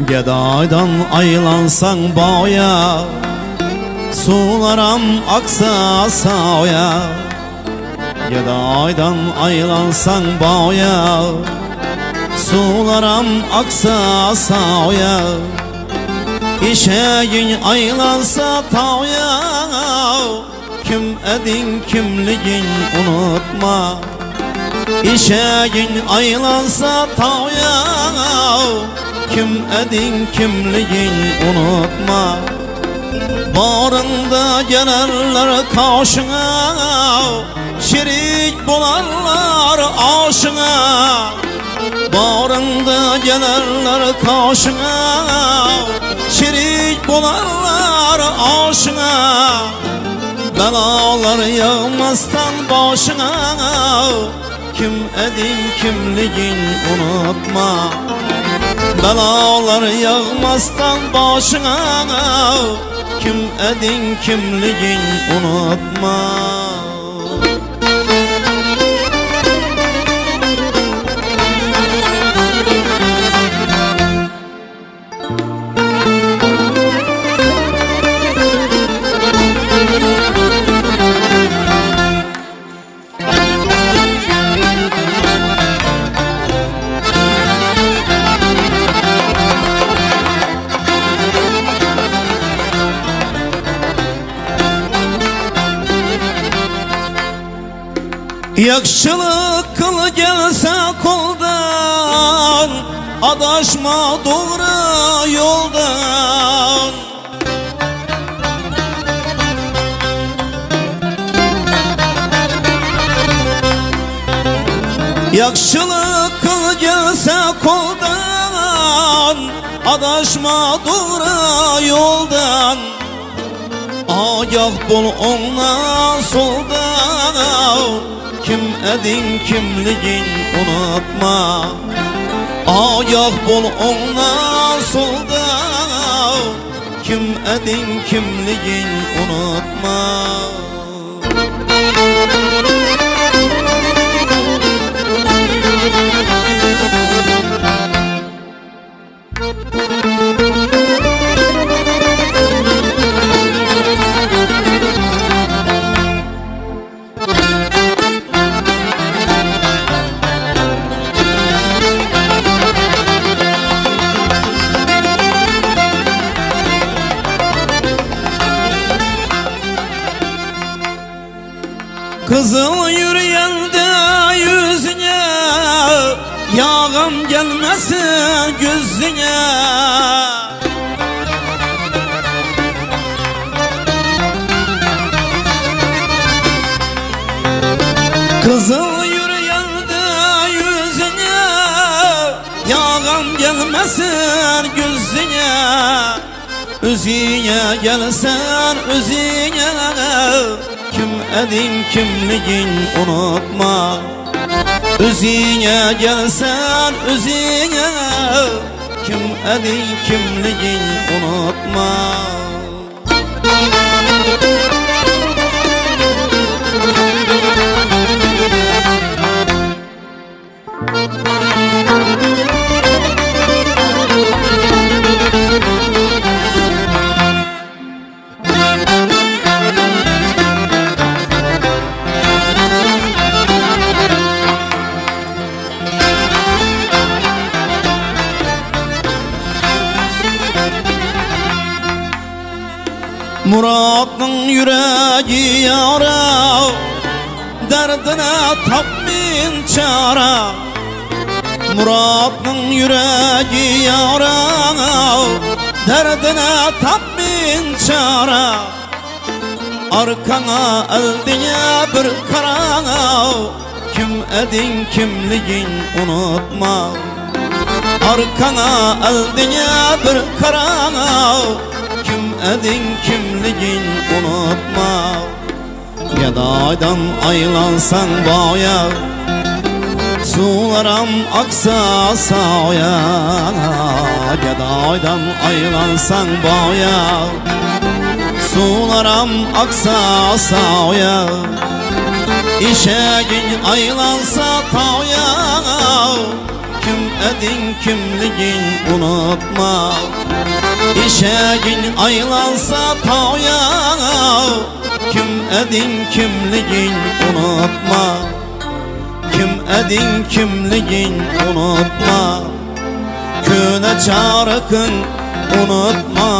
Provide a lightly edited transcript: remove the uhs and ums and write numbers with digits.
Gedaydan aylansan boya, sularam aksa sağya. Gedaydan aylansan boya, sularam aksa sağya. İşeğin aylansa tağya, kim edin kimligin unutma. İşeğin aylansa tağya, kim edin kimligin unutma. Barında gelirler karşına, şerik bularlar aşına. Barında gelirler karşına, şerik bularlar aşına. Belalar yağmazdan başına, kim edin kimligin unutma. Belalar yağmazdan başına, kim edin kimligin unutma. Yakşılık kıl gelse koldan, adaşma doğru yoldan. Yakşılık kıl gelse koldan, adaşma doğru yoldan. Agah bol ondan soldan, kim edin kimligin unutma. Agah bol ondan soldan, kim edin kimligin unutma. Kızıl yürüyende yüzüne, yağım gelmesin gözüne. Kızıl yürüyende yüzüne, yağım gelmesin gözüne. Özüne gelsen özüne, kim edin kimligin unutma. Özüne gelsen özüne, kim edin kimligin unutma. Murat'ın yüreği yara, derdine tapmin çara. Murat'ın yüreği yara, derdine tapmin çara. Arkana eldine bir kara, kim edin kimligin unutma. Arkana eldine bir kara, kim edin kimligin unutma. Gedaydan aylansan boya, sularam aksa sağya. Gedaydan aylansan boya, sularam aksa sağya. İşeğin aylansa tağya, kim edin kimligin unutma. İşegin aylansa tağya, kim edin kimligin unutma. Kim edin kimligin unutma. Küne çarıkın unutma.